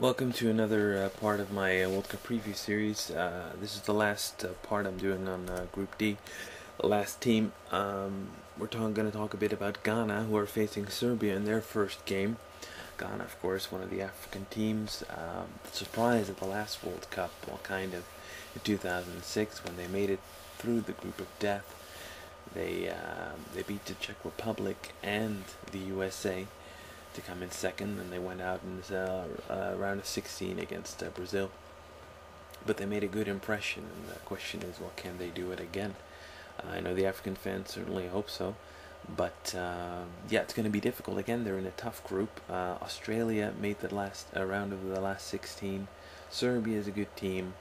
Welcome to another part of my World Cup preview series. This is the last part I'm doing on Group D, the last team. We're going to talk a bit about Ghana, who are facing Serbia in their first game. Ghana, of course, one of the African teams. Surprise at the last World Cup, well, kind of, in 2006 when they made it through the group of death. They beat the Czech Republic and the USA to come in second, and they went out in round of 16 against Brazil. But they made a good impression, and the question is, well, can they do it again? I know the African fans certainly hope so, but yeah, it's going to be difficult. Again, they're in a tough group. Australia made the last round of the last 16. Serbia is a good team,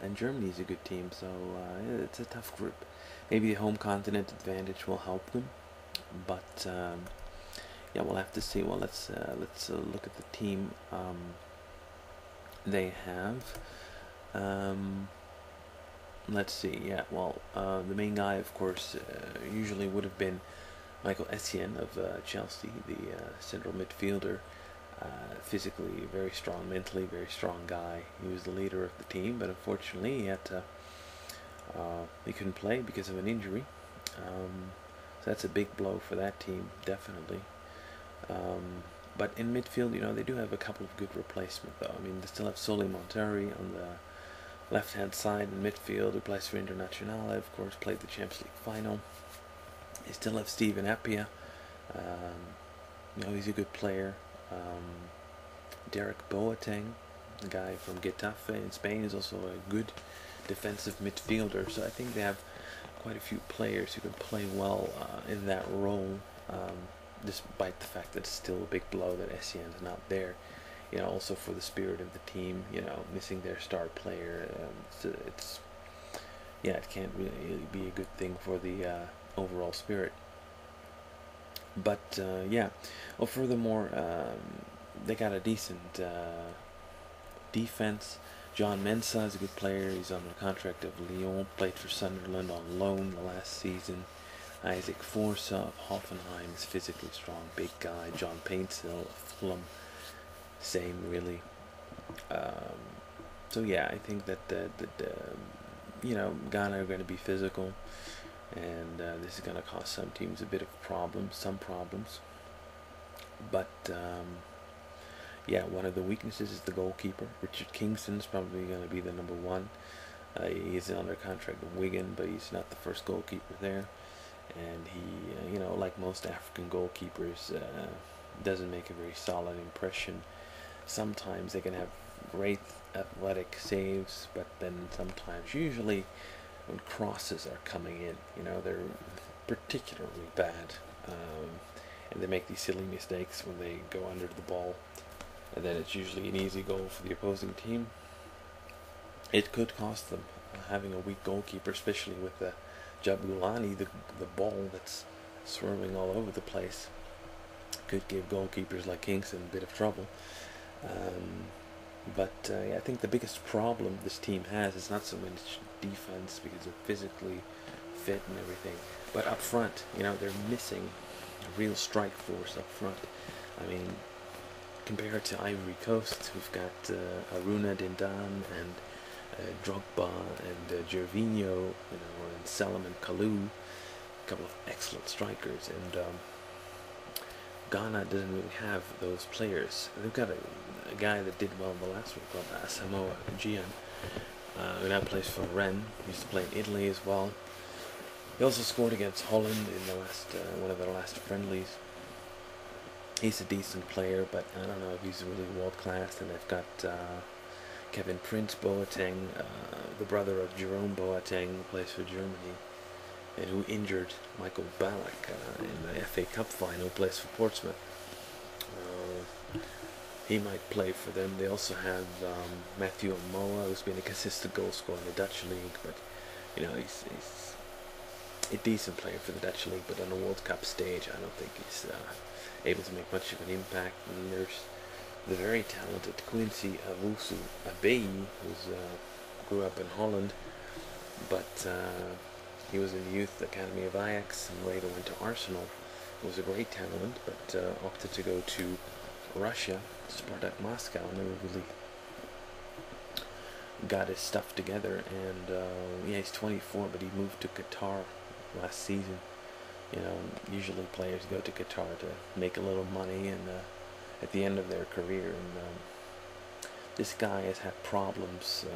and Germany is a good team, so it's a tough group. Maybe the home continent advantage will help them, but yeah, we'll have to see. Well, let's look at the team they have. Let's see. Yeah, well, the main guy, of course, usually would have been Michael Essien of Chelsea, the central midfielder. Physically very strong, mentally very strong guy. He was the leader of the team, but unfortunately he couldn't play because of an injury. So that's a big blow for that team, definitely. But in midfield, they do have a couple of good replacements, though. I mean, they still have Soli Montari on the left-hand side in midfield, who plays for Internazionale, of course, played the Champions League final. They still have Steven Appiah. He's a good player. Derek Boateng, the guy from Getafe in Spain, is also a good defensive midfielder. So I think they have quite a few players who can play well in that role. Despite the fact that it's still a big blow that Essien is not there, also for the spirit of the team, missing their star player, it can't really be a good thing for the overall spirit. But well, furthermore, they got a decent defense. John Mensah is a good player. He's on the contract of Lyon, played for Sunderland on loan the last season. Isaac Forza of Hoffenheim is physically strong, big guy. John Paintsil of Fulham, same really. So yeah, I think that Ghana are going to be physical, and this is going to cause some teams a bit of some problems. But yeah, one of the weaknesses is the goalkeeper. Richard Kingston is probably going to be the number one. He's under contract with Wigan, but he's not the first goalkeeper there. And he, like most African goalkeepers, doesn't make a very solid impression. Sometimes they can have great athletic saves, but then sometimes, usually when crosses are coming in, they're particularly bad. And they make these silly mistakes when they go under the ball, and then it's usually an easy goal for the opposing team. It could cost them having a weak goalkeeper, especially with the Jabulani, the ball that's swerving all over the place, could give goalkeepers like Kingston a bit of trouble. But I think the biggest problem this team has is not so much defense, because they're physically fit and everything, but up front, they're missing a real strike force up front. I mean, compared to Ivory Coast, who've got Aruna Dindan and Drogba and Gervinho, and Salomon Kalou, a couple of excellent strikers, and Ghana doesn't really have those players. They've got a guy that did well in the last World Cup, Asamoah Gyan, who now plays for Rennes. He used to play in Italy as well. He also scored against Holland in the last one of their last friendlies. He's a decent player, but I don't know if he's really world class. And they've got Kevin Prince Boateng, the brother of Jerome Boateng, who plays for Germany, and who injured Michael Ballack in the FA Cup final, plays for Portsmouth. He might play for them. They also have Matthew Moa, who's been a consistent goal scorer in the Dutch league, but he's a decent player for the Dutch league, but on the World Cup stage, I don't think he's able to make much of an impact. And there's the very talented Quincy Awusu Abeyi, who grew up in Holland, but he was in the youth academy of Ajax and later went to Arsenal. He was a great talent, but opted to go to Russia, Spartak Moscow, never really got his stuff together. And yeah, he's 24, but he moved to Qatar last season. You know, usually players go to Qatar to make a little money and at the end of their career. And this guy has had problems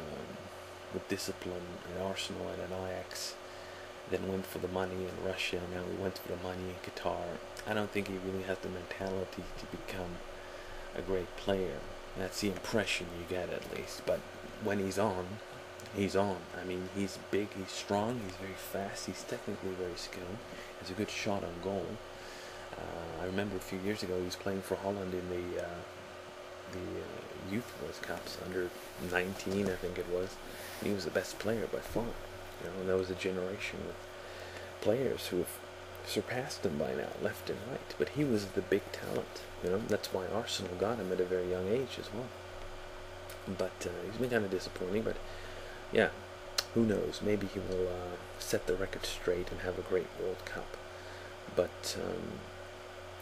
with discipline at Arsenal and at Ajax. Then went for the money in Russia. Now he went for the money in Qatar. I don't think he really has the mentality to become a great player. That's the impression you get, at least. But when he's on, he's on. I mean, he's big, he's strong, he's very fast, he's technically very skilled. He has a good shot on goal. I remember a few years ago he was playing for Holland in the Youth World Cups, under 19, I think it was. And he was the best player by far. You know, and there was a generation of players who have surpassed him by now, left and right. But he was the big talent. You know, that's why Arsenal got him at a very young age as well. But he's been kind of disappointing. But yeah, who knows? Maybe he will set the record straight and have a great World Cup. But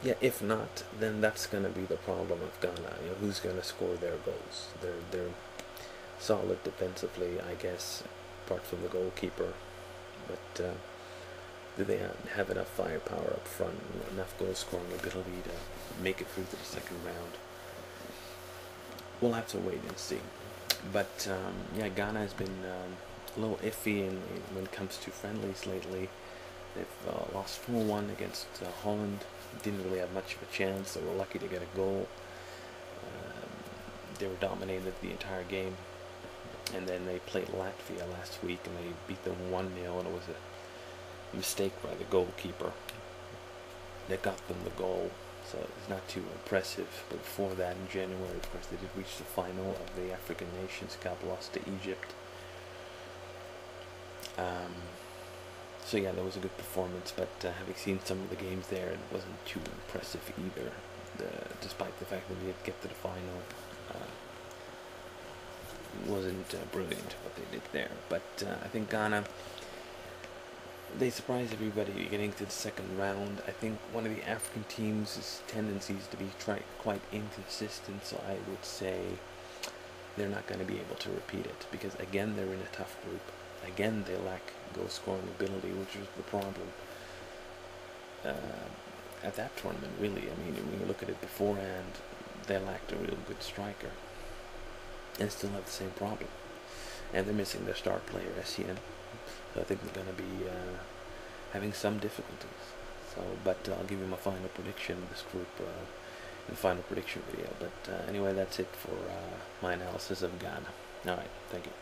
yeah, if not, then that's going to be the problem of Ghana. You know, who's going to score their goals? They're solid defensively, I guess, apart from the goalkeeper. But do they have enough firepower up front, enough goal-scoring ability to make it through to the second round? We'll have to wait and see. But yeah, Ghana has been a little iffy when it comes to friendlies lately. They've lost 4-1 against Holland. Didn't really have much of a chance. They were lucky to get a goal. They were dominated the entire game. And then they played Latvia last week and they beat them 1-0, and it was a mistake by the goalkeeper that got them the goal. So it's not too impressive. But before that, in January, of course, they did reach the final of the African Nations Cup, lost to Egypt. So yeah, that was a good performance, but having seen some of the games there, it wasn't too impressive either, despite the fact that they did get to the final. Wasn't brilliant what they did there, but I think Ghana, they surprised everybody getting to the second round. I think one of the African teams' tendencies to be quite inconsistent, so I would say they're not going to be able to repeat it, because again, they're in a tough group. Again, they lack goal-scoring ability, which was the problem at that tournament, really. I mean, when you look at it beforehand, they lacked a real good striker, and still have the same problem. And they're missing their star player, SCN. So I think they're going to be having some difficulties. So, but I'll give you my final prediction of this group in the final prediction video. But anyway, that's it for my analysis of Ghana. Alright, thank you.